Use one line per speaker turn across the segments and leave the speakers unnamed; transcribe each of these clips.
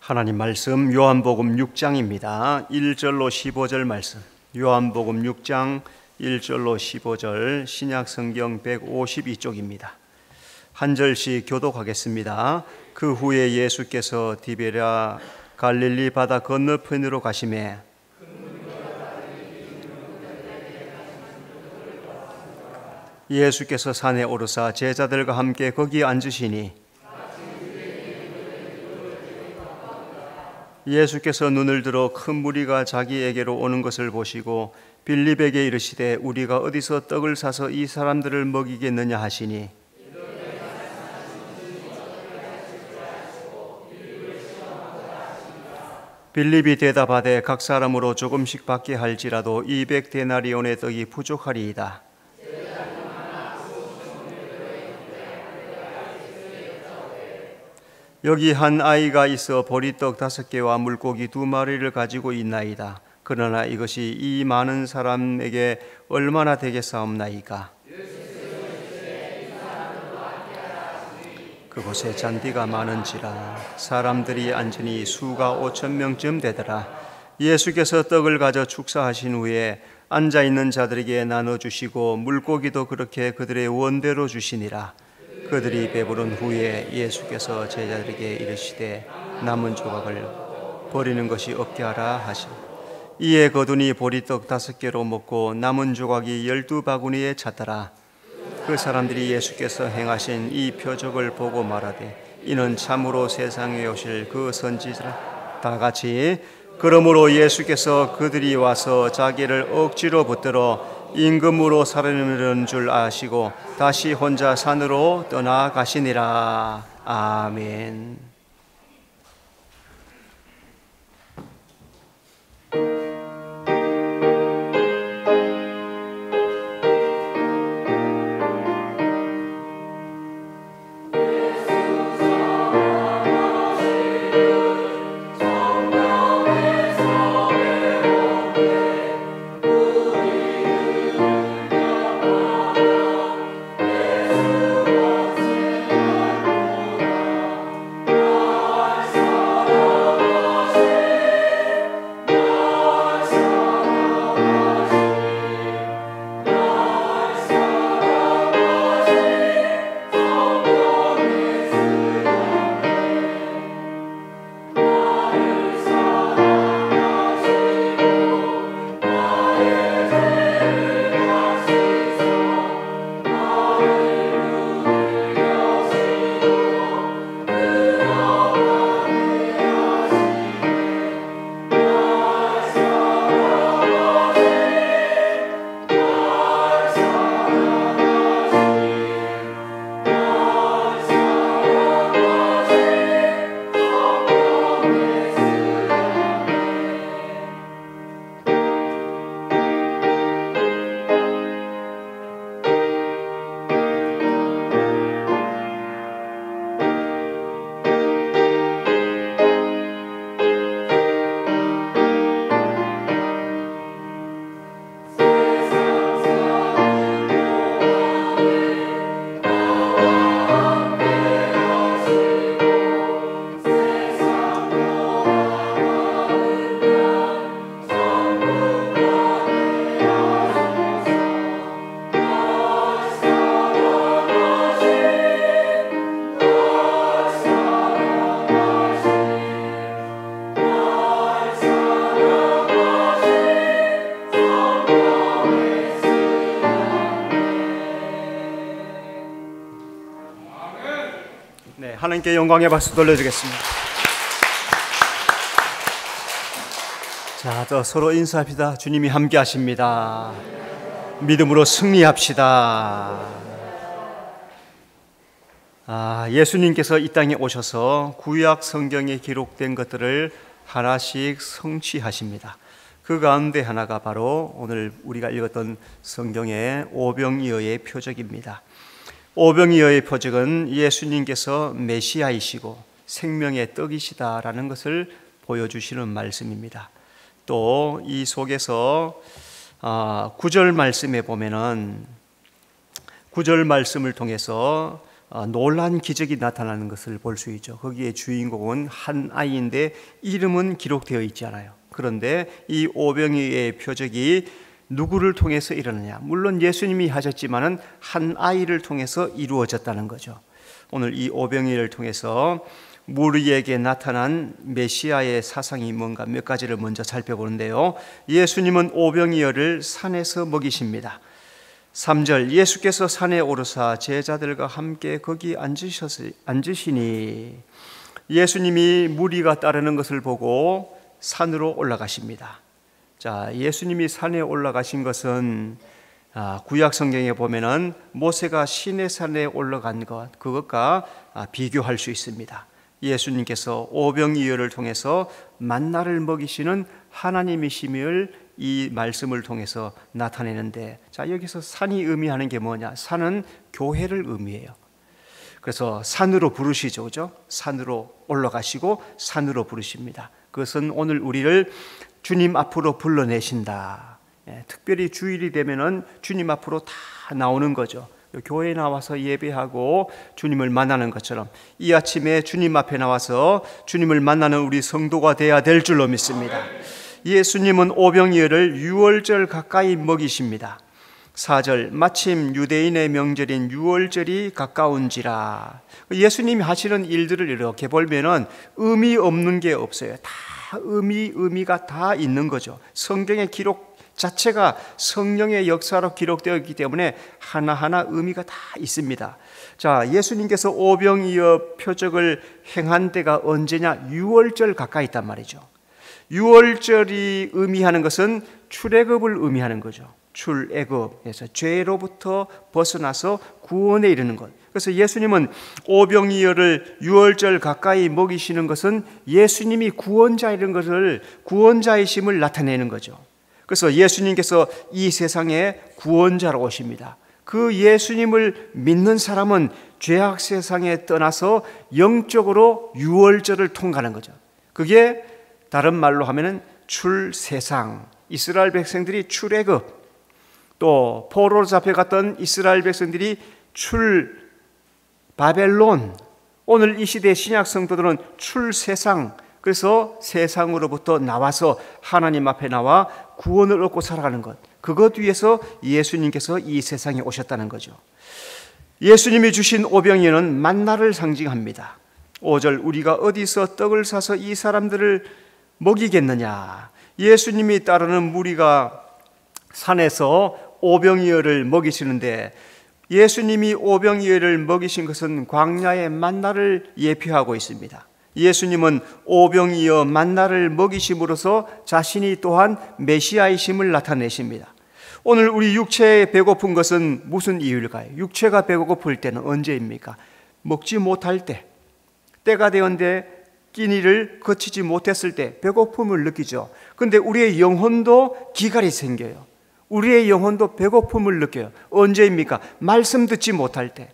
하나님 말씀 요한복음 6장입니다. 1절로 15절 말씀. 요한복음 6장 1절로 15절 신약성경 152쪽입니다. 한 절씩 교독하겠습니다. 그 후에 예수께서 디베랴 갈릴리 바다 건너편으로 가시매 예수께서 산에 오르사 제자들과 함께 거기 앉으시니 예수께서 눈을 들어 큰 무리가 자기에게로 오는 것을 보시고 빌립에게 이르시되 우리가 어디서 떡을 사서 이 사람들을 먹이겠느냐 하시니 빌립이 대답하되 각 사람으로 조금씩 받게 할지라도 200데나리온의 떡이 부족하리이다. 여기 한 아이가 있어 보리떡 5개와 물고기 2마리를 가지고 있나이다. 그러나 이것이 이 많은 사람에게 얼마나 되겠사옵나이까? 그곳에 잔디가 많은지라 사람들이 앉으니 수가 5,000명쯤 되더라. 예수께서 떡을 가져 축사하신 후에 앉아있는 자들에게 나눠주시고 물고기도 그렇게 그들의 원대로 주시니라. 그들이 배부른 후에 예수께서 제자들에게 이르시되 남은 조각을 버리는 것이 없게 하라 하시니 이에 거두니 보리떡 5개로 먹고 남은 조각이 12바구니에 찼더라. 그 사람들이 예수께서 행하신 이 표적을 보고 말하되 이는 참으로 세상에 오실 그 선지자라. 다 같이 그러므로 예수께서 그들이 와서 자기를 억지로 붙들어 임금으로 살리는 줄 아시고 다시 혼자 산으로 떠나가시니라. 아멘. 하나님께 영광의 박수 돌려주겠습니다. 자, 또 서로 인사합시다. 주님이 함께 하십니다. 믿음으로 승리합시다. 예수님께서 이 땅에 오셔서 구약 성경에 기록된 것들을 하나씩 성취하십니다. 그 가운데 하나가 바로 오늘 우리가 읽었던 성경의 오병이어의 표적입니다. 오병이어의 표적은 예수님께서 메시아이시고 생명의 떡이시다라는 것을 보여주시는 말씀입니다. 또 이 속에서 9절 말씀에 보면은 9절 말씀을 통해서 놀란 기적이 나타나는 것을 볼 수 있죠. 거기에 주인공은 한 아이인데 이름은 기록되어 있지 않아요. 그런데 이 오병이어의 표적이 누구를 통해서 일어나냐? 물론 예수님이 하셨지만은 한 아이를 통해서 이루어졌다는 거죠. 오늘 이 오병이어를 통해서 우리에게 나타난 메시아의 사상이 뭔가 몇 가지를 먼저 살펴보는데요. 예수님은 오병이어를 산에서 먹이십니다. 3절, 예수께서 산에 오르사 제자들과 함께 거기 앉으시니, 예수님이 무리가 따르는 것을 보고 산으로 올라가십니다. 자, 예수님이 산에 올라가신 것은 구약 성경에 보면은 모세가 시내산에 올라간 것, 그것과 비교할 수 있습니다. 예수님께서 오병이어를 통해서 만나를 먹이시는 하나님이심을 이 말씀을 통해서 나타내는데, 자, 여기서 산이 의미하는 게 뭐냐? 산은 교회를 의미해요. 그래서 산으로 부르시죠, 그죠? 산으로 올라가시고 산으로 부르십니다. 그것은 오늘 우리를 주님 앞으로 불러내신다. 특별히 주일이 되면은 주님 앞으로 다 나오는 거죠. 교회에 나와서 예배하고 주님을 만나는 것처럼 이 아침에 주님 앞에 나와서 주님을 만나는 우리 성도가 되어야 될 줄로 믿습니다. 예수님은 오병이어를 유월절 가까이 먹이십니다. 4절, 마침 유대인의 명절인 유월절이 가까운지라. 예수님이 하시는 일들을 이렇게 보면은 의미 없는 게 없어요. 다 의미가 다 있는 거죠. 성경의 기록 자체가 성령의 역사로 기록되어 있기 때문에 하나하나 의미가 다 있습니다. 자, 예수님께서 오병이어 표적을 행한 때가 언제냐? 유월절 가까이 있단 말이죠. 유월절이 의미하는 것은 출애굽을 의미하는 거죠. 출애굽에서 죄로부터 벗어나서 구원에 이르는 것. 그래서 예수님은 오병이어를 유월절 가까이 먹이시는 것은 예수님이 구원자이는 것을, 구원자이심을 나타내는 거죠. 그래서 예수님께서 이 세상에 구원자로 오십니다. 그 예수님을 믿는 사람은 죄악 세상에 떠나서 영적으로 유월절을 통과하는 거죠. 그게 다른 말로 하면은 출세상, 이스라엘 백성들이 출애굽, 또 포로로 잡혀갔던 이스라엘 백성들이 바벨론, 오늘 이 시대 신약 성도들은 출세상, 그래서 세상으로부터 나와서 하나님 앞에 나와 구원을 얻고 살아가는 것, 그것 위해서 예수님께서 이 세상에 오셨다는 거죠. 예수님이 주신 오병이어는 만나를 상징합니다. 5절, 우리가 어디서 떡을 사서 이 사람들을 먹이겠느냐? 예수님이 따르는 무리가 산에서 오병이어를 먹이시는데, 예수님이 오병이어를 먹이신 것은 광야의 만나를 예표하고 있습니다. 예수님은 오병이어 만나를 먹이심으로써 자신이 또한 메시아이심을 나타내십니다. 오늘 우리 육체에 배고픈 것은 무슨 이유일까요? 육체가 배고플 때는 언제입니까? 먹지 못할 때, 때가 되었는데 끼니를 거치지 못했을 때 배고픔을 느끼죠. 그런데 우리의 영혼도 기갈이 생겨요. 우리의 영혼도 배고픔을 느껴요. 언제입니까? 말씀 듣지 못할 때.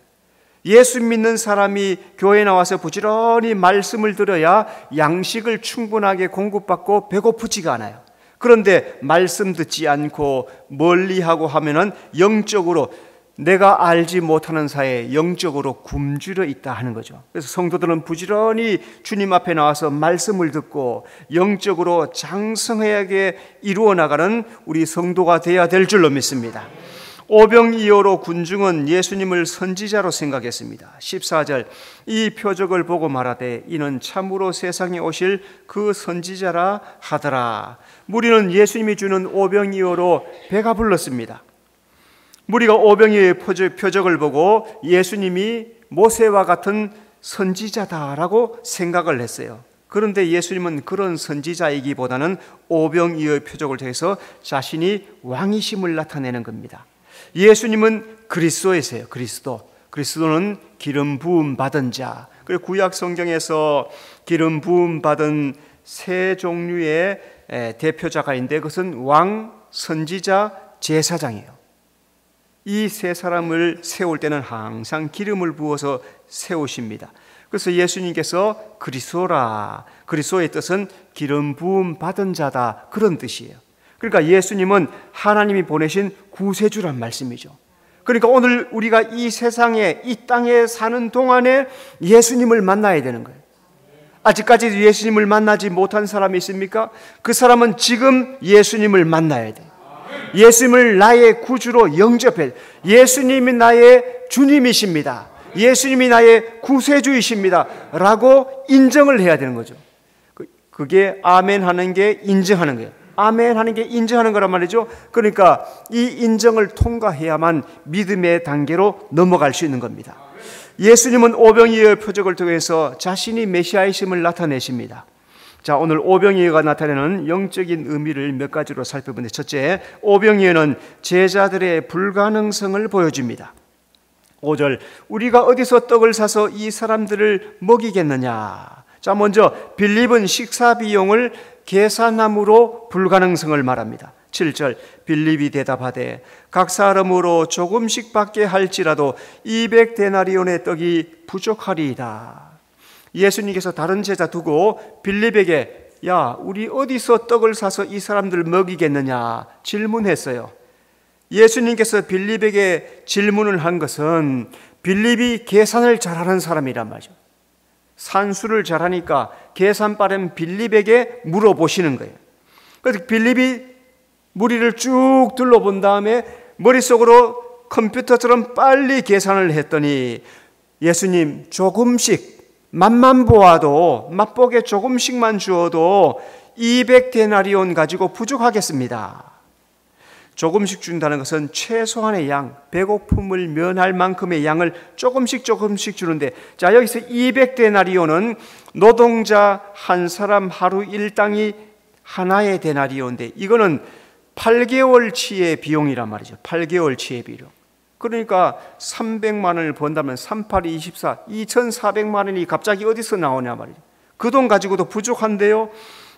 예수 믿는 사람이 교회에 나와서 부지런히 말씀을 들어야 양식을 충분하게 공급받고 배고프지가 않아요. 그런데 말씀 듣지 않고 멀리하고 하면은 영적으로 내가 알지 못하는 사이에 영적으로 굶주려 있다 하는 거죠. 그래서 성도들은 부지런히 주님 앞에 나와서 말씀을 듣고 영적으로 장성하게 이루어 나가는 우리 성도가 되어야 될 줄로 믿습니다. 오병이어로 군중은 예수님을 선지자로 생각했습니다. 14절, 이 표적을 보고 말하되 이는 참으로 세상에 오실 그 선지자라 하더라. 무리는 예수님이 주는 오병이어로 배가 불렀습니다. 무리가 오병이어의 표적을 보고 예수님이 모세와 같은 선지자다라고 생각을 했어요. 그런데 예수님은 그런 선지자이기보다는 오병이어의 표적을 통해서 자신이 왕이심을 나타내는 겁니다. 예수님은 그리스도이세요. 그리스도는 기름 부음 받은 자. 그리고 구약 성경에서 기름 부음 받은 세 종류의 대표자가 있는데 그것은 왕, 선지자, 제사장이에요. 이 세 사람을 세울 때는 항상 기름을 부어서 세우십니다. 그래서 예수님께서 그리스도라, 그리스도의 뜻은 기름 부음 받은 자다, 그런 뜻이에요. 그러니까 예수님은 하나님이 보내신 구세주란 말씀이죠. 그러니까 오늘 우리가 이 세상에, 이 땅에 사는 동안에 예수님을 만나야 되는 거예요. 아직까지 예수님을 만나지 못한 사람이 있습니까? 그 사람은 지금 예수님을 만나야 돼요. 예수님을 나의 구주로 영접해. 예수님이 나의 주님이십니다. 예수님이 나의 구세주이십니다. 라고 인정을 해야 되는 거죠. 그게 아멘 하는 게 인정하는 거예요. 아멘 하는 게 인정하는 거란 말이죠. 그러니까 이 인정을 통과해야만 믿음의 단계로 넘어갈 수 있는 겁니다. 예수님은 오병이어의 표적을 통해서 자신이 메시아이심을 나타내십니다. 자, 오늘 오병이어가 나타내는 영적인 의미를 몇 가지로 살펴보는데, 첫째, 오병이어는 제자들의 불가능성을 보여줍니다. 5절, 우리가 어디서 떡을 사서 이 사람들을 먹이겠느냐. 자, 먼저 빌립은 식사 비용을 계산함으로 불가능성을 말합니다. 7절, 빌립이 대답하되 각 사람으로 조금씩 받게 할지라도 200데나리온의 떡이 부족하리이다. 예수님께서 다른 제자 두고 빌립에게 야, 우리 어디서 떡을 사서 이 사람들 먹이겠느냐 질문했어요. 예수님께서 빌립에게 질문을 한 것은 빌립이 계산을 잘하는 사람이란 말이죠. 산수를 잘하니까 계산 빠른 빌립에게 물어보시는 거예요. 그래서 빌립이 무리를 쭉 둘러본 다음에 머릿속으로 컴퓨터처럼 빨리 계산을 했더니 예수님, 조금씩 맛만 보아도, 맛보게 조금씩만 주어도 200데나리온 가지고 부족하겠습니다. 조금씩 준다는 것은 최소한의 양, 배고픔을 면할 만큼의 양을 조금씩 주는데, 자, 여기서 200데나리온은 노동자 한 사람 하루 일당이 하나의 데나리온인데, 이거는 8개월치의 비용이란 말이죠. 8개월치의 비용. 그러니까 300만 원을 번다면 38이 24, 2400만 원이 갑자기 어디서 나오냐 말이죠. 그 돈 가지고도 부족한데요.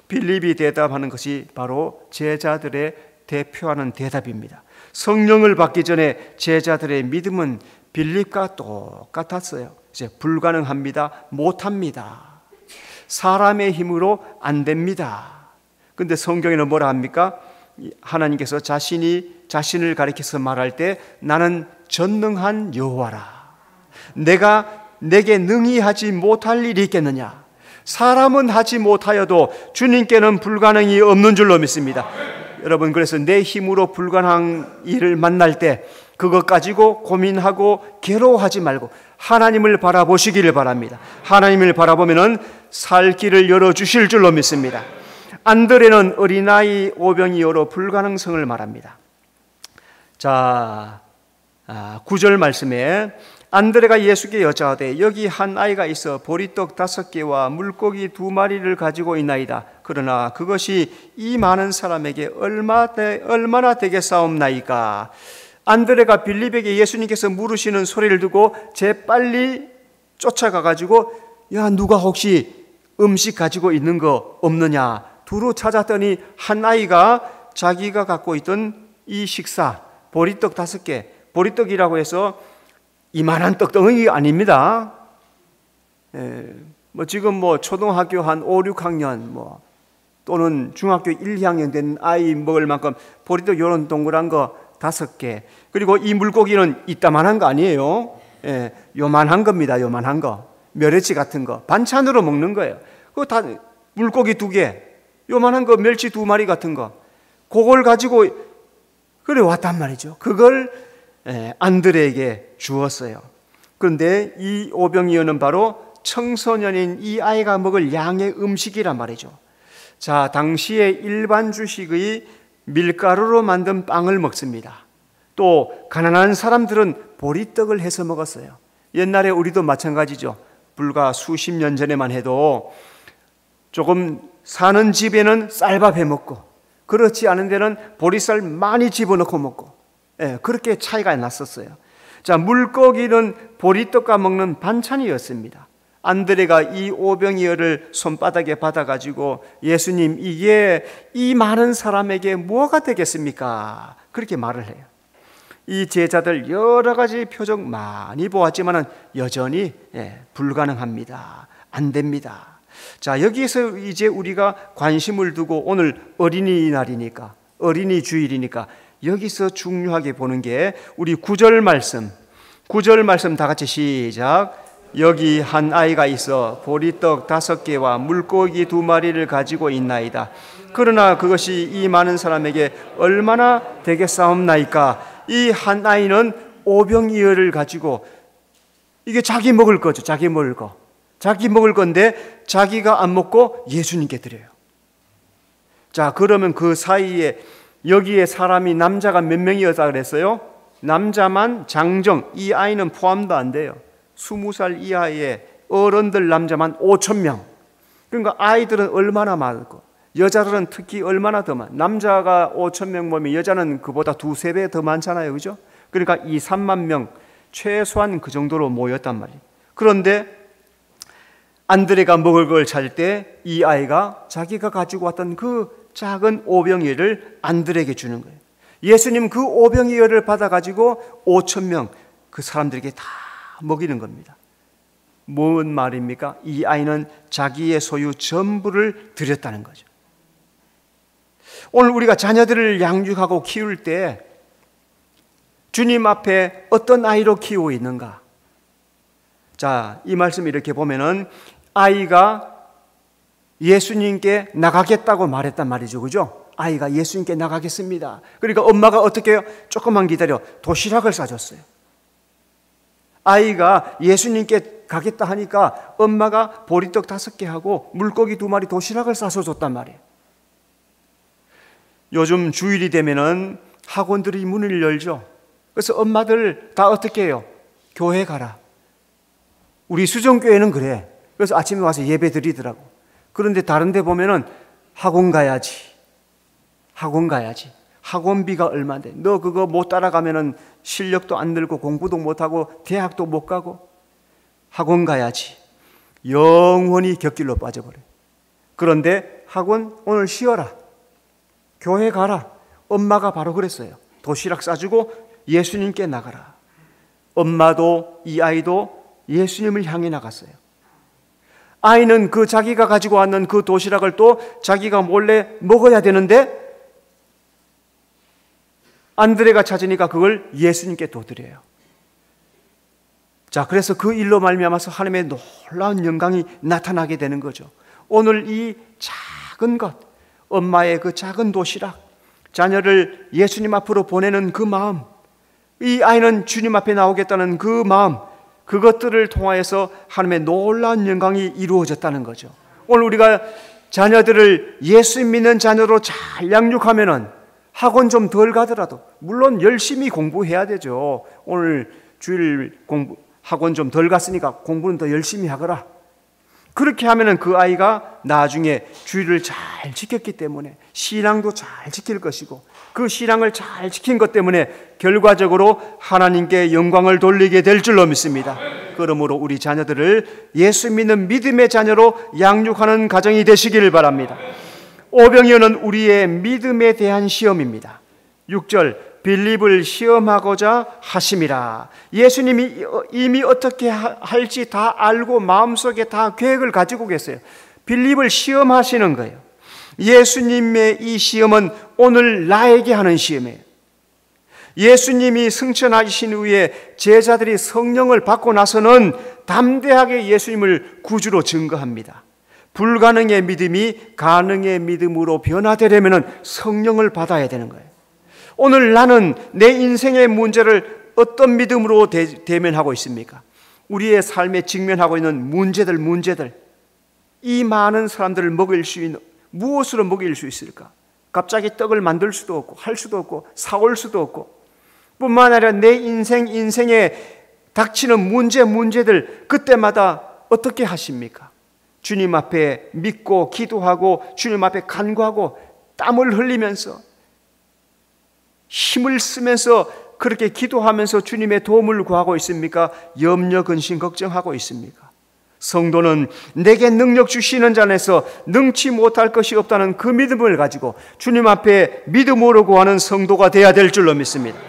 빌립이 대답하는 것이 바로 제자들의 대표하는 대답입니다. 성령을 받기 전에 제자들의 믿음은 빌립과 똑같았어요. 이제 불가능합니다. 못합니다. 사람의 힘으로 안 됩니다. 그런데 성경에는 뭐라 합니까? 하나님께서 자신을 가리켜서 말할 때 나는 전능한 여호와라. 내게 능히 하지 못할 일이 있겠느냐? 사람은 하지 못하여도 주님께는 불가능이 없는 줄로 믿습니다. 여러분, 그래서 내 힘으로 불가능한 일을 만날 때 그것 가지고 고민하고 괴로워하지 말고 하나님을 바라보시기를 바랍니다. 하나님을 바라보면은 살 길을 열어주실 줄로 믿습니다. 안드레는 어린아이 오병이어로 불가능성을 말합니다. 자, 9절 말씀에 안드레가 예수께 여짜오되 여기 한 아이가 있어 보리떡 5개와 물고기 2마리를 가지고 있나이다. 그러나 그것이 이 많은 사람에게 얼마나 되겠사옵나이까. 안드레가 빌립에게 예수님께서 물으시는 소리를 듣고 재빨리 쫓아가 가지고 야, 누가 혹시 음식 가지고 있는 거 없느냐 두루 찾았더니 한 아이가 자기가 갖고 있던 이 식사 보리떡 5개, 보리떡이라고 해서 이만한 떡덩이 아닙니다. 지금 초등학교 한 5, 6학년 또는 중학교 1, 2학년 된 아이 먹을 만큼 보리떡 이런 동그란 거 5개. 그리고 이 물고기는 이따만한 거 아니에요. 요만한 겁니다. 요만한 거. 멸치 같은 거. 반찬으로 먹는 거예요. 그거 다 물고기 2개. 요만한 거 멸치 2마리 같은 거. 그걸 가지고 그래 왔단 말이죠. 그걸 안드레에게 주었어요. 그런데 이 오병이어는 바로 청소년인 이 아이가 먹을 양의 음식이란 말이죠. 자, 당시의 일반 주식의 밀가루로 만든 빵을 먹습니다. 또 가난한 사람들은 보리떡을 해서 먹었어요. 옛날에 우리도 마찬가지죠. 불과 수십 년 전에만 해도 조금 사는 집에는 쌀밥 해 먹고 그렇지 않은 데는 보리쌀 많이 집어넣고 먹고 그렇게 차이가 났었어요. 자, 물고기는 보리떡과 먹는 반찬이었습니다. 안드레가 이 오병이어를 손바닥에 받아가지고 예수님, 이게 이 많은 사람에게 뭐가 되겠습니까? 그렇게 말을 해요. 이 제자들 여러 가지 표적 많이 보았지만 여전히 불가능합니다. 안 됩니다. 자, 여기에서 이제 우리가 관심을 두고 오늘 어린이날이니까, 어린이 주일이니까 여기서 중요하게 보는 게 우리 9절 말씀 다 같이 시작. 여기 한 아이가 있어 보리떡 5개와 물고기 2마리를 가지고 있나이다. 그러나 그것이 이 많은 사람에게 얼마나 되겠사옵나이까. 이 한 아이는 오병이어를 가지고, 이게 자기 먹을 거죠. 자기 먹을 건데 자기가 안 먹고 예수님께 드려요. 자, 그러면 그 사이에 여기에 사람이 남자가 몇 명이었다 그랬어요? 남자만 장정, 이 아이는 포함도 안 돼요. 20살 이하의 어른들 남자만 5,000명. 그러니까 아이들은 얼마나 많고 여자들은 특히 얼마나 더 많아. 남자가 5,000명 모이면 여자는 그보다 2-3배 더 많잖아요. 그죠? 그러니까 2-3만 명 최소한 그 정도로 모였단 말이에요. 그런데 안드레가 먹을 걸 찾을 때 이 아이가 자기가 가지고 왔던 그 작은 오병이어를 안드레에게 주는 거예요. 예수님 그 오병이어를 받아가지고 5,000명 그 사람들에게 다 먹이는 겁니다. 뭔 말입니까? 이 아이는 자기의 소유 전부를 드렸다는 거죠. 오늘 우리가 자녀들을 양육하고 키울 때 주님 앞에 어떤 아이로 키우고 있는가? 자, 이 말씀 이렇게 보면은 아이가 예수님께 나가겠다고 말했단 말이죠. 그죠? 아이가 예수님께 나가겠습니다. 그러니까 엄마가 어떻게 해요? 조금만 기다려. 도시락을 싸줬어요. 아이가 예수님께 가겠다 하니까 엄마가 보리떡 5개 하고 물고기 2마리 도시락을 싸서 줬단 말이에요. 요즘 주일이 되면은 학원들이 문을 열죠. 그래서 엄마들 다 어떻게 해요? 교회 가라. 우리 수정교회는 그래. 그래서 아침에 와서 예배 드리더라고. 그런데 다른 데 보면은 학원 가야지. 학원비가 얼마인데 너 그거 못 따라가면은 실력도 안 늘고 공부도 못하고 대학도 못 가고 학원 가야지. 영원히 곁길로 빠져버려. 그런데 학원 오늘 쉬어라. 교회 가라. 엄마가 바로 그랬어요. 도시락 싸주고 예수님께 나가라. 엄마도 이 아이도 예수님을 향해 나갔어요. 아이는 그 자기가 가지고 왔는 그 도시락을 또 자기가 몰래 먹어야 되는데 안드레가 찾으니까 그걸 예수님께 또 드려요. 자, 그래서 그 일로 말미암아서 하나님의 놀라운 영광이 나타나게 되는 거죠. 오늘 이 작은 것, 엄마의 그 작은 도시락, 자녀를 예수님 앞으로 보내는 그 마음, 이 아이는 주님 앞에 나오겠다는 그 마음, 그것들을 통하여서 하나님의 놀라운 영광이 이루어졌다는 거죠. 오늘 우리가 자녀들을 예수 믿는 자녀로 잘 양육하면은 학원 좀 덜 가더라도, 물론 열심히 공부해야 되죠. 오늘 주일 공부 학원 좀 덜 갔으니까 공부는 더 열심히 하거라. 그렇게 하면은 그 아이가 나중에 주일을 잘 지켰기 때문에 신앙도 잘 지킬 것이고, 그 신앙을 잘 지킨 것 때문에 결과적으로 하나님께 영광을 돌리게 될 줄로 믿습니다. 그러므로 우리 자녀들을 예수 믿는 믿음의 자녀로 양육하는 가정이 되시기를 바랍니다. 오병이어는 우리의 믿음에 대한 시험입니다. 6절, 빌립을 시험하고자 하심이라. 예수님이 이미 어떻게 할지 다 알고 마음속에 다 계획을 가지고 계세요. 빌립을 시험하시는 거예요. 예수님의 이 시험은 오늘 나에게 하는 시험이에요. 예수님이 승천하신 후에 제자들이 성령을 받고 나서는 담대하게 예수님을 구주로 증거합니다. 불가능의 믿음이 가능의 믿음으로 변화되려면 성령을 받아야 되는 거예요. 오늘 나는 내 인생의 문제를 어떤 믿음으로 대면하고 있습니까? 우리의 삶에 직면하고 있는 문제들, 이 많은 사람들을 먹일 수 있는, 무엇으로 먹일 수 있을까? 갑자기 떡을 만들 수도 없고 할 수도 없고 사올 수도 없고, 뿐만 아니라 내 인생에 닥치는 문제들 그때마다 어떻게 하십니까? 주님 앞에 믿고 기도하고 주님 앞에 간구하고 땀을 흘리면서 힘을 쓰면서 그렇게 기도하면서 주님의 도움을 구하고 있습니까? 염려, 근심, 걱정하고 있습니까? 성도는 내게 능력 주시는 자 안에서 능치 못할 것이 없다는 그 믿음을 가지고 주님 앞에 믿음으로 구하는 성도가 되어야 될 줄로 믿습니다.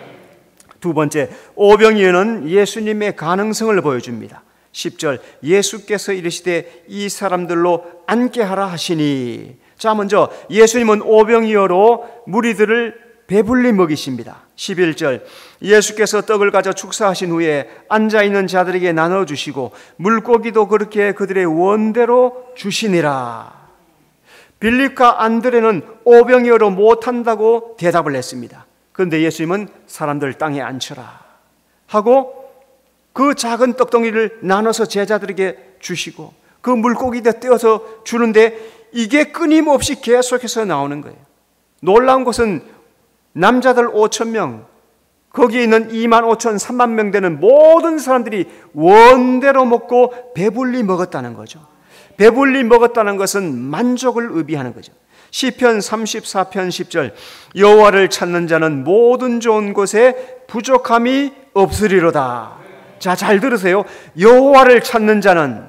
두 번째, 오병이어는 예수님의 가능성을 보여줍니다. 10절, 예수께서 이르시되 이 사람들로 앉게 하라 하시니. 자, 먼저 예수님은 오병이어로 무리들을 배불리 먹이십니다. 11절 예수께서 떡을 가져 축사하신 후에 앉아있는 자들에게 나눠주시고 물고기도 그렇게 그들의 원대로 주시니라. 빌립과 안드레는 오병이어로 못한다고 대답을 했습니다. 그런데 예수님은 사람들 땅에 앉혀라 하고 그 작은 떡덩이를 나눠서 제자들에게 주시고 그 물고기도 떼어서 주는데 이게 끊임없이 계속해서 나오는 거예요. 놀라운 것은 남자들 5,000명, 거기에 있는 25,000, 3만 명 되는 모든 사람들이 원대로 먹고 배불리 먹었다는 거죠. 배불리 먹었다는 것은 만족을 의미하는 거죠. 시편 34편 10절 여호와를 찾는 자는 모든 좋은 곳에 부족함이 없으리로다. 자, 잘 들으세요. 여호와를 찾는 자는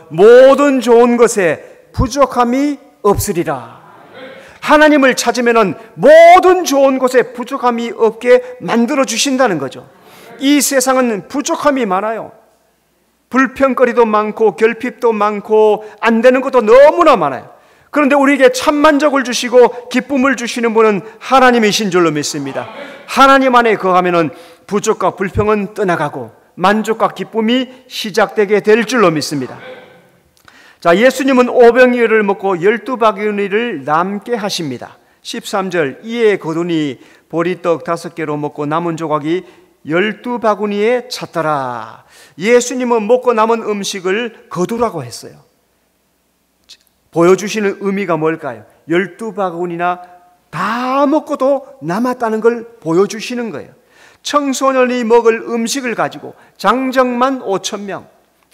모든 좋은 것에 부족함이 없으리라. 하나님을 찾으면 모든 좋은 곳에 부족함이 없게 만들어 주신다는 거죠. 이 세상은 부족함이 많아요. 불평거리도 많고 결핍도 많고 안 되는 것도 너무나 많아요. 그런데 우리에게 참만족을 주시고 기쁨을 주시는 분은 하나님이신 줄로 믿습니다. 하나님 안에 거하면 부족과 불평은 떠나가고 만족과 기쁨이 시작되게 될 줄로 믿습니다. 자, 예수님은 오병이어를 먹고 12바구니를 남게 하십니다. 13절 이에 거두니 보리떡 5개로 먹고 남은 조각이 12바구니에 찼더라. 예수님은 먹고 남은 음식을 거두라고 했어요. 보여주시는 의미가 뭘까요? 12바구니나 다 먹고도 남았다는 걸 보여주시는 거예요. 청소년이 먹을 음식을 가지고 장정만 5,000명,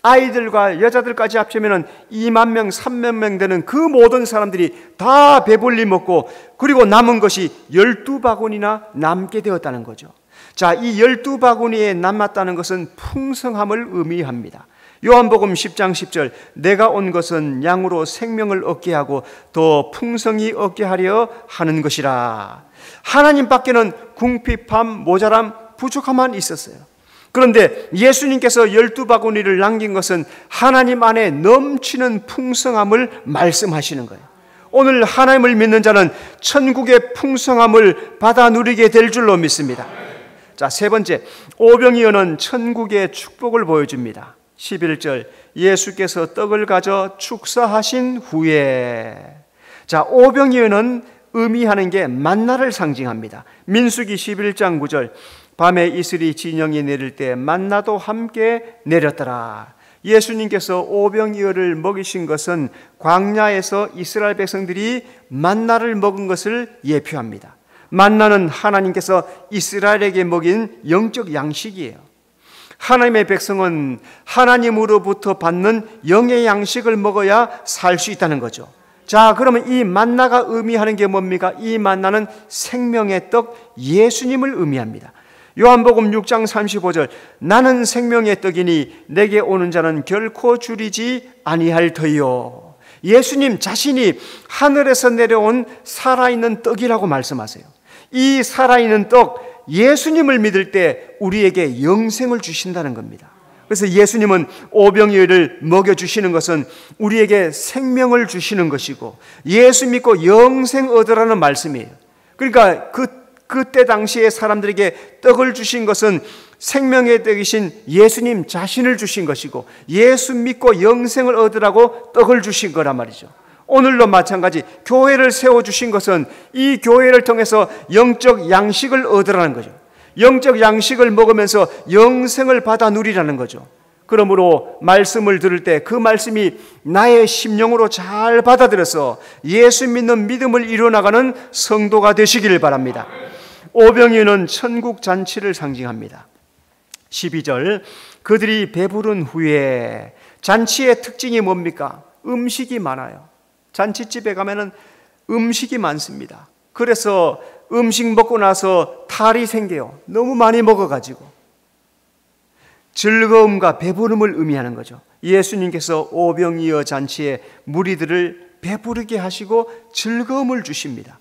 아이들과 여자들까지 합치면 2만 명, 3만 명 되는 그 모든 사람들이 다 배불리 먹고 그리고 남은 것이 12바구니나 남게 되었다는 거죠. 자, 이 12바구니에 남았다는 것은 풍성함을 의미합니다. 요한복음 10장 10절 내가 온 것은 양으로 생명을 얻게 하고 더 풍성히 얻게 하려 하는 것이라. 하나님 밖에는 궁핍함, 모자람, 부족함만 있었어요. 그런데 예수님께서 12바구니를 남긴 것은 하나님 안에 넘치는 풍성함을 말씀하시는 거예요. 오늘 하나님을 믿는 자는 천국의 풍성함을 받아 누리게 될 줄로 믿습니다. 자, 세 번째, 오병이어는 천국의 축복을 보여줍니다. 11절 예수께서 떡을 가져 축사하신 후에. 자, 오병이어는 의미하는 게 만나를 상징합니다. 민수기 11장 9절 밤에 이슬이 진영이 내릴 때 만나도 함께 내렸더라. 예수님께서 오병이어를 먹이신 것은 광야에서 이스라엘 백성들이 만나를 먹은 것을 예표합니다. 만나는 하나님께서 이스라엘에게 먹인 영적 양식이에요. 하나님의 백성은 하나님으로부터 받는 영의 양식을 먹어야 살 수 있다는 거죠. 자, 그러면 이 만나가 의미하는 게 뭡니까? 이 만나는 생명의 떡 예수님을 의미합니다. 요한복음 6장 35절 나는 생명의 떡이니 내게 오는 자는 결코 줄이지 아니할 터이요. 예수님 자신이 하늘에서 내려온 살아있는 떡이라고 말씀하세요. 이 살아있는 떡 예수님을 믿을 때 우리에게 영생을 주신다는 겁니다. 그래서 예수님은 오병이어를 먹여주시는 것은 우리에게 생명을 주시는 것이고 예수 믿고 영생 얻으라는 말씀이에요. 그러니까 그때 당시에 사람들에게 떡을 주신 것은 생명의 떡이신 예수님 자신을 주신 것이고 예수 믿고 영생을 얻으라고 떡을 주신 거란 말이죠. 오늘도 마찬가지 교회를 세워주신 것은 이 교회를 통해서 영적 양식을 얻으라는 거죠. 영적 양식을 먹으면서 영생을 받아 누리라는 거죠. 그러므로 말씀을 들을 때 그 말씀이 나의 심령으로 잘 받아들여서 예수 믿는 믿음을 이루어나가는 성도가 되시기를 바랍니다. 오병이어는 천국 잔치를 상징합니다. 12절 그들이 배부른 후에. 잔치의 특징이 뭡니까? 음식이 많아요. 잔치집에 가면은 음식이 많습니다. 그래서 음식 먹고 나서 탈이 생겨요. 너무 많이 먹어가지고. 즐거움과 배부름을 의미하는 거죠. 예수님께서 오병이어 잔치에 무리들을 배부르게 하시고 즐거움을 주십니다.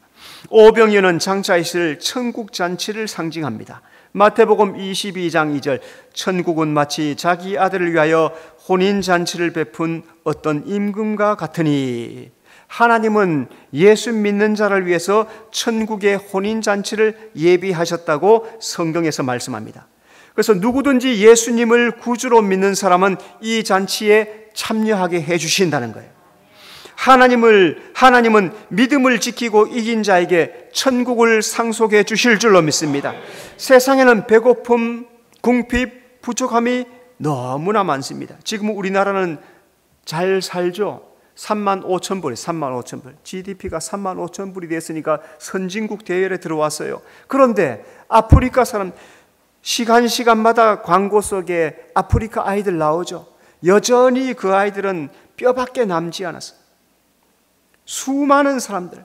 오병이어는 장차 있을 천국 잔치를 상징합니다. 마태복음 22장 2절 천국은 마치 자기 아들을 위하여 혼인 잔치를 베푼 어떤 임금과 같으니. 하나님은 예수 믿는 자를 위해서 천국의 혼인잔치를 예비하셨다고 성경에서 말씀합니다. 그래서 누구든지 예수님을 구주로 믿는 사람은 이 잔치에 참여하게 해주신다는 거예요. 하나님은 믿음을 지키고 이긴 자에게 천국을 상속해 주실 줄로 믿습니다. 세상에는 배고픔, 궁핍, 부족함이 너무나 많습니다. 지금 우리나라는 잘 살죠. 35,000불, GDP가 35,000불이 됐으니까 선진국 대열에 들어왔어요. 그런데 아프리카 사람, 시간마다 광고 속에 아프리카 아이들 나오죠. 여전히 그 아이들은 뼈밖에 남지 않았어요. 수많은 사람들이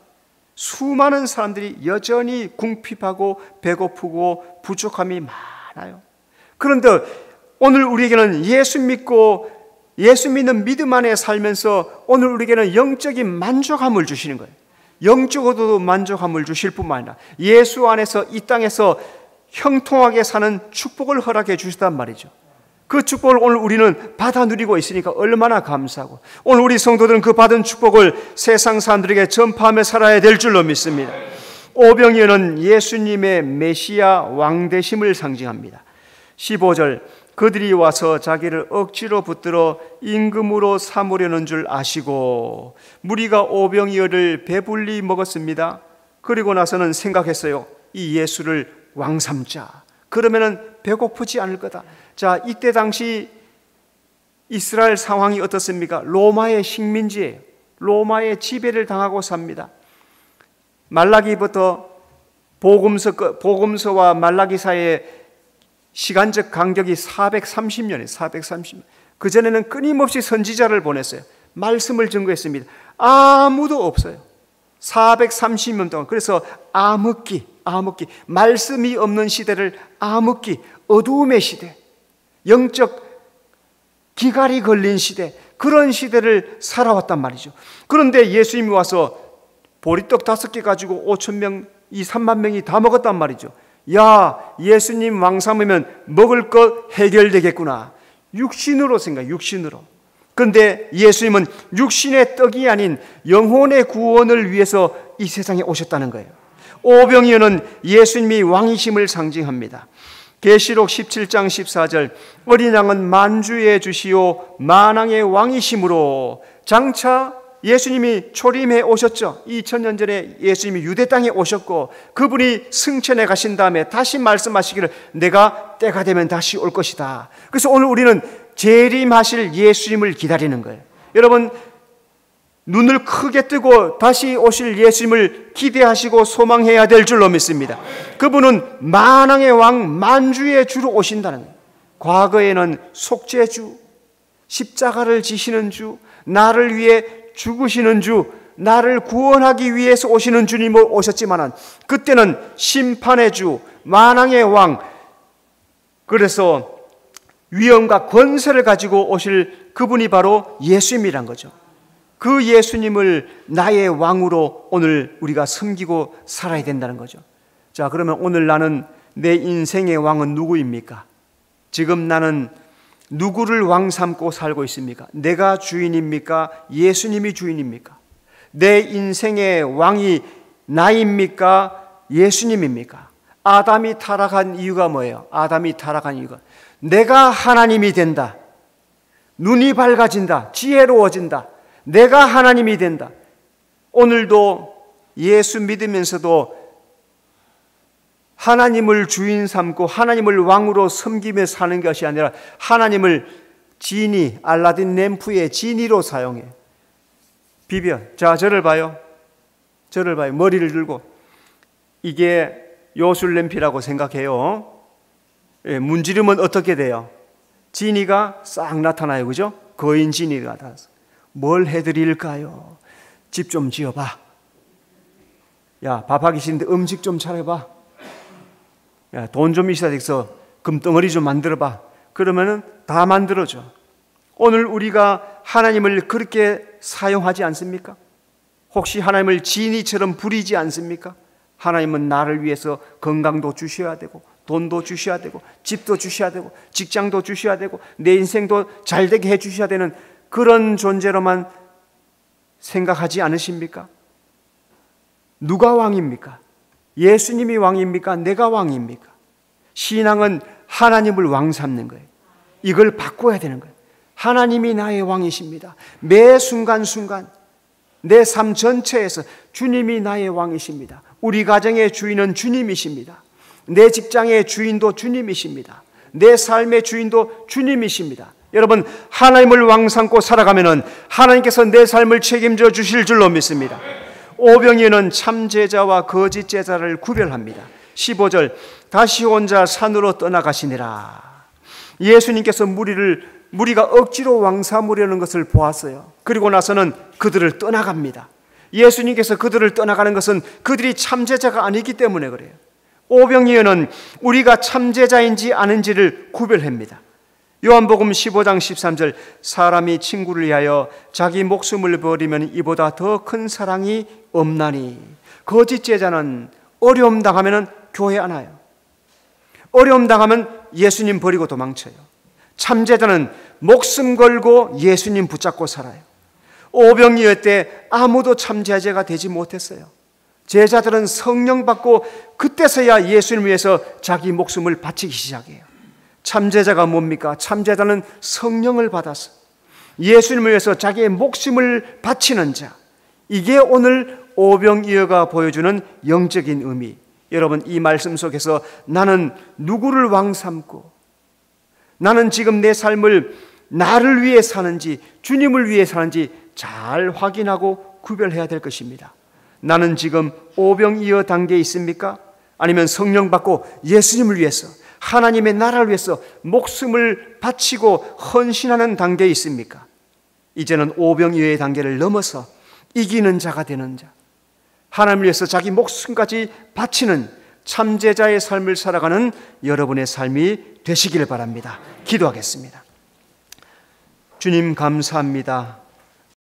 여전히 궁핍하고 배고프고 부족함이 많아요. 그런데 오늘 우리에게는 예수 믿는 믿음 안에 살면서 오늘 우리에게는 영적인 만족함을 주시는 거예요. 영적으로도 만족함을 주실 뿐만 아니라 예수 안에서 이 땅에서 형통하게 사는 축복을 허락해 주시단 말이죠. 그 축복을 오늘 우리는 받아 누리고 있으니까 얼마나 감사하고, 오늘 우리 성도들은 그 받은 축복을 세상 사람들에게 전파하며 살아야 될 줄로 믿습니다. 오병이어는 예수님의 메시아 왕되심을 상징합니다. 15절, 그들이 와서 자기를 억지로 붙들어 임금으로 삼으려는 줄 아시고 무리가 오병이어를 배불리 먹었습니다. 그리고 나서는 생각했어요. 이 예수를 왕 삼자. 그러면은 배고프지 않을 거다. 자, 이때 당시 이스라엘 상황이 어떻습니까? 로마의 식민지예요. 로마의 지배를 당하고 삽니다. 말라기부터 복음서와 말라기 사이에 시간적 간격이 430년이에요. 430년. 그전에는 끊임없이 선지자를 보냈어요. 말씀을 증거했습니다. 아무도 없어요. 430년 동안. 그래서 암흑기, 말씀이 없는 시대를 암흑기, 어두움의 시대, 영적 기갈이 걸린 시대, 그런 시대를 살아왔단 말이죠. 그런데 예수님이 와서 보리떡 5개 가지고 5,000명, 3만 명이 다 먹었단 말이죠. 야, 예수님 왕 삼으면 먹을 것 해결되겠구나. 육신으로. 그런데 예수님은 육신의 떡이 아닌 영혼의 구원을 위해서 이 세상에 오셨다는 거예요. 오병이어는 예수님이 왕이심을 상징합니다. 계시록 17장 14절, 어린 양은 만주의 주시오 만왕의 왕이심으로. 장차 예수님이 초림해 오셨죠. 2000년 전에 예수님이 유대 땅에 오셨고 그분이 승천해 가신 다음에 다시 말씀하시기를 내가 때가 되면 다시 올 것이다. 그래서 오늘 우리는 재림하실 예수님을 기다리는 거예요. 여러분, 눈을 크게 뜨고 다시 오실 예수님을 기대하시고 소망해야 될 줄로 믿습니다. 그분은 만왕의 왕, 만주의 주로 오신다는 거예요. 과거에는 속죄주, 십자가를 지시는 주, 나를 위해 죽으시는 주, 나를 구원하기 위해서 오시는 주님을 오셨지만 그때는 심판의 주, 만왕의 왕, 그래서 위엄과 권세를 가지고 오실 그분이 바로 예수님이란 거죠. 그 예수님을 나의 왕으로 오늘 우리가 섬기고 살아야 된다는 거죠. 자, 그러면 오늘 나는 내 인생의 왕은 누구입니까? 지금 나는 누구를 왕 삼고 살고 있습니까? 내가 주인입니까? 예수님이 주인입니까? 내 인생의 왕이 나입니까? 예수님입니까? 아담이 타락한 이유가 뭐예요? 아담이 타락한 이유가 내가 하나님이 된다, 눈이 밝아진다, 지혜로워진다, 내가 하나님이 된다. 오늘도 예수 믿으면서도 하나님을 주인 삼고 하나님을 왕으로 섬기며 사는 것이 아니라 하나님을 지니, 알라딘 램프의 지니로 사용해. 비벼. 자, 저를 봐요. 머리를 들고. 이게 요술램피라고 생각해요. 예, 문지르면 어떻게 돼요? 지니가 싹 나타나요. 그죠? 거인 지니가 나타나서. 뭘 해드릴까요? 집 좀 지어봐. 야, 밥하기 싫은데 음식 좀 차려봐. 야, 돈 좀 있어야 돼서 금덩어리 좀 만들어봐. 그러면은 다 만들어줘. 오늘 우리가 하나님을 그렇게 사용하지 않습니까? 혹시 하나님을 지니처럼 부리지 않습니까? 하나님은 나를 위해서 건강도 주셔야 되고 돈도 주셔야 되고 집도 주셔야 되고 직장도 주셔야 되고 내 인생도 잘되게 해주셔야 되는 그런 존재로만 생각하지 않으십니까? 누가 왕입니까? 예수님이 왕입니까? 내가 왕입니까? 신앙은 하나님을 왕 삼는 거예요. 이걸 바꿔야 되는 거예요. 하나님이 나의 왕이십니다. 매 순간순간 내 삶 전체에서 주님이 나의 왕이십니다. 우리 가정의 주인은 주님이십니다. 내 직장의 주인도 주님이십니다. 내 삶의 주인도 주님이십니다. 여러분, 하나님을 왕 삼고 살아가면은 하나님께서 내 삶을 책임져 주실 줄로 믿습니다. 오병이어는 참 제자와 거짓 제자를 구별합니다. 15절, 다시 혼자 산으로 떠나가시니라. 예수님께서 무리가 억지로 왕 삼으려는 것을 보았어요. 그리고 나서는 그들을 떠나갑니다. 예수님께서 그들을 떠나가는 것은 그들이 참 제자가 아니기 때문에 그래요. 오병이어는 우리가 참 제자인지 아닌지를 구별합니다. 요한복음 15장 13절, 사람이 친구를 위하여 자기 목숨을 버리면 이보다 더 큰 사랑이 없나니. 거짓 제자는 어려움 당하면 교회 안 와요. 어려움 당하면 예수님 버리고 도망쳐요. 참 제자는 목숨 걸고 예수님 붙잡고 살아요. 오병이어 때 아무도 참 제자가 되지 못했어요. 제자들은 성령 받고 그때서야 예수님을 위해서 자기 목숨을 바치기 시작해요. 참제자가 뭡니까? 참제자는 성령을 받아서 예수님을 위해서 자기의 목숨을 바치는 자. 이게 오늘 오병이어가 보여주는 영적인 의미. 여러분, 이 말씀 속에서 나는 누구를 왕 삼고 나는 지금 내 삶을 나를 위해 사는지 주님을 위해 사는지 잘 확인하고 구별해야 될 것입니다. 나는 지금 오병이어 단계에 있습니까? 아니면 성령 받고 예수님을 위해서 하나님의 나라를 위해서 목숨을 바치고 헌신하는 단계에 있습니까? 이제는 오병이어의 단계를 넘어서 이기는 자가 되는 자, 하나님을 위해서 자기 목숨까지 바치는 참제자의 삶을 살아가는 여러분의 삶이 되시길 바랍니다. 기도하겠습니다. 주님 감사합니다.